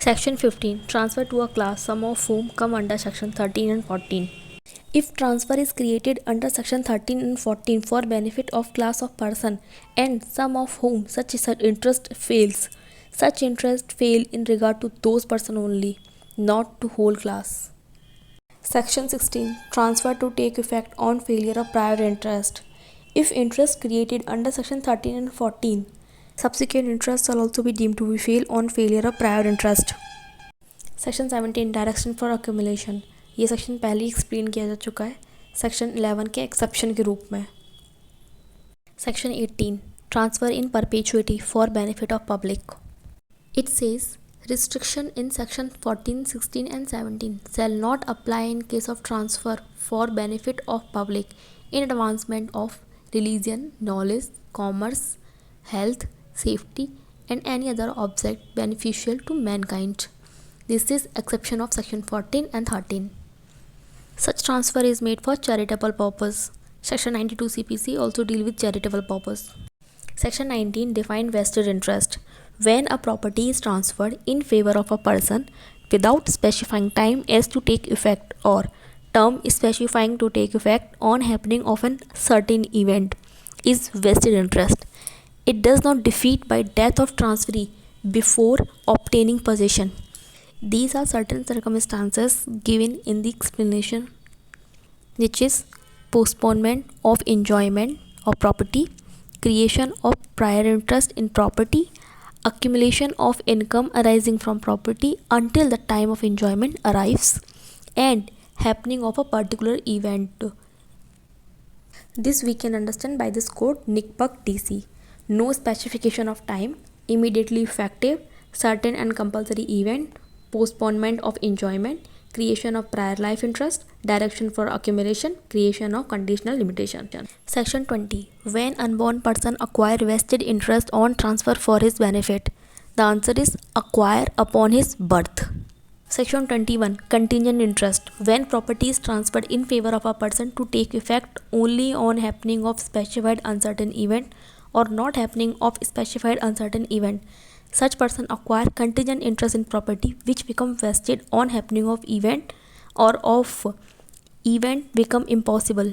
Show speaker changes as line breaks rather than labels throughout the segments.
Section 15. Transfer to a class, some of whom come under Section 13 and 14. If transfer is created under Section 13 and 14 for benefit of class of person and some of whom such interest fails, such interest fail in regard to those person only, not to whole class. Section 16. Transfer to take effect on failure of prior interest. If interest created under Section 13 and 14, subsequent interest shall also be deemed to be fail on failure of prior interest. Section 17 direction for accumulation, ये section पहले ही explain किया जा चुका है section 11 के exception के रूप में. Section 18 transfer in perpetuity for benefit of public. It says restriction in section 14, 16 and 17 shall not apply in case of transfer for benefit of public in advancement of religion, knowledge, commerce, health, safety and any other object beneficial to mankind. This is exception of section 14 and 13. Such transfer is made for charitable purpose. Section 92 CPC also deal with charitable purpose. Section 19 define vested interest. When a property is transferred in favor of a person without specifying time as to take effect or term specifying to take effect on happening of a certain event is vested interest. It does not defeat by death of transferee before obtaining possession. These are certain circumstances given in the explanation, which is postponement of enjoyment of property, creation of prior interest in property, accumulation of income arising from property until the time of enjoyment arrives, and happening of a particular event. This we can understand by this code NICPUC DC. No specification of time, immediately effective, certain and compulsory event, postponement of enjoyment, creation of prior life interest, direction for accumulation, creation of conditional limitation. Section 20. When unborn person acquire vested interest on transfer for his benefit, the answer is acquire upon his birth. Section 21. Contingent interest. When property is transferred in favor of a person to take effect only on happening of specified uncertain event or not happening of specified uncertain event, such person acquire contingent interest in property which become vested on happening of event or of event become impossible.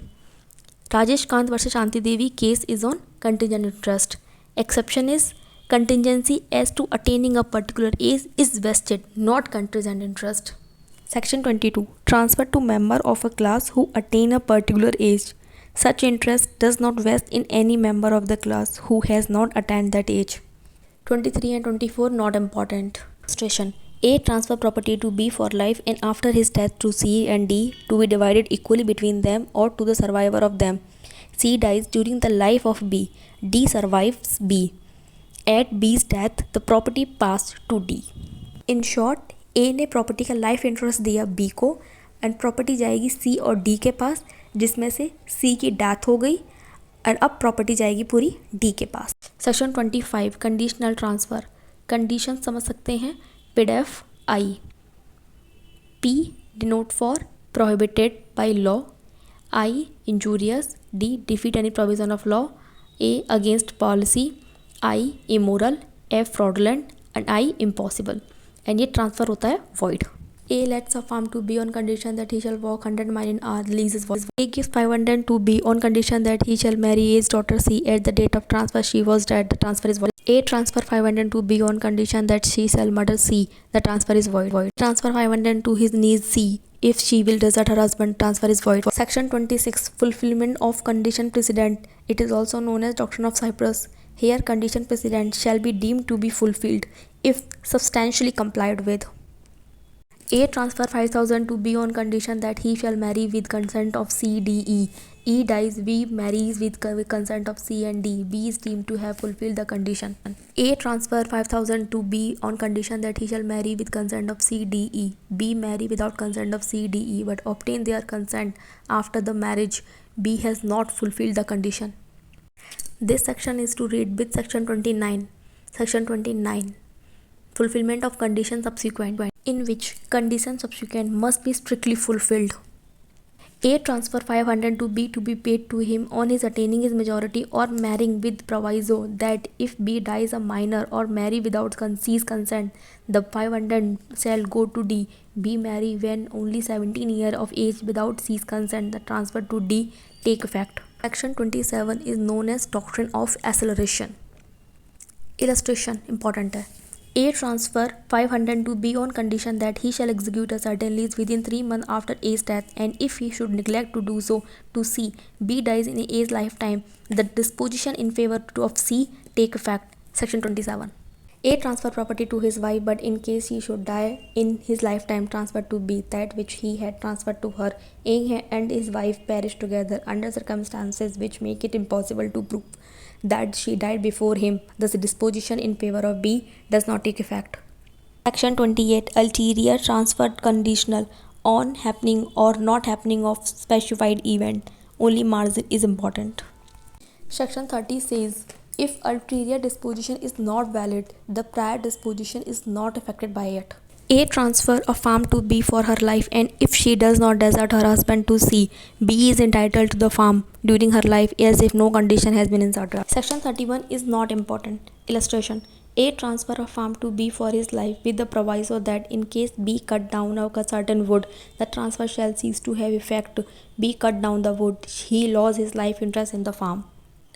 Rajesh Kant versus Shanti Devi case is on contingent interest. Exception is contingency as to attaining a particular age is vested, not contingent interest. Section 22. Transfer to member of a class who attain a particular age. Such interest does not vest in any member of the class who has not attained that age. 23 and 24 not important. Illustration. A transfer property to B for life and after his death to C and D to be divided equally between them or to the survivor of them. C dies during the life of B. D survives B. At B's death, the property passed to D. In short, A ने property का life interest दिया B को and property जाएगी C और D के पास, जिसमें से C की डेथ हो गई एंड अब प्रॉपर्टी जाएगी पूरी D के पास. Section 25 conditional transfer. कंडीशन समझ सकते हैं. PDF I. P denote for prohibited by law. I injurious. D defeat any provision of law. A against policy. I immoral. F fraudulent and I impossible. And ये transfer होता है void. A lets a farm to B on condition that he shall walk 100 miles in hour. Lease is void. A gives 500 to B on condition that he shall marry his daughter C. At the date of transfer, she was dead. The transfer is void. A transfer 500 to B on condition that she shall murder C. The transfer is void. Transfer 500 to his niece C. If she will desert her husband, transfer is void. Section 26 fulfillment of condition precedent. It is also known as doctrine of Cyprus. Here, condition precedent shall be deemed to be fulfilled if substantially complied with. A transfer 5,000 to B on condition that he shall marry with consent of C, D, E. E dies, B marries with consent of C and D. B is deemed to have fulfilled the condition. A transfer 5,000 to B on condition that he shall marry with consent of C, D, E. B marry without consent of C, D, E but obtain their consent after the marriage. B has not fulfilled the condition. This section is to read with section 29. Section 29. Fulfillment of condition subsequent, in which condition subsequent must be strictly fulfilled. A. Transfer 500 to B to be paid to him on his attaining his majority or marrying with proviso that if B dies a minor or marry without C's consent, the 500 shall go to D. B marry when only 17 years of age without C's consent. The transfer to D take effect. Section 27 is known as doctrine of acceleration. Illustration important है. A transfer 500 to B on condition that he shall execute a certain lease within 3 months after A's death, and if he should neglect to do so to C, B dies in A's lifetime, the disposition in favor of C take effect. Section 27. A transfer property to his wife, but in case he should die in his lifetime, transfer to B that which he had transferred to her. A and his wife perish together under circumstances which make it impossible to prove that she died before him. Thus, the disposition in favor of B does not take effect. Section 28. Ulterior transfer conditional on happening or not happening of specified event. Only margin is important. Section 30 says, if ulterior disposition is not valid, the prior disposition is not affected by it. A transfer a farm to B for her life, and if she does not desert her husband to C, B is entitled to the farm during her life as if no condition has been inserted. Section 31 is not important. Illustration. A transfer a farm to B for his life with the proviso that in case B cut down a certain wood, the transfer shall cease to have effect. B cut down the wood, he loses his life interest in the farm.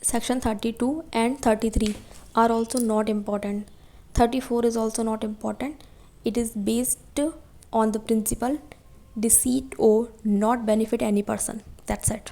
Section 32 and 33 are also not important. 34 is also not important. It is based on the principle deceit or not benefit any person. That's it.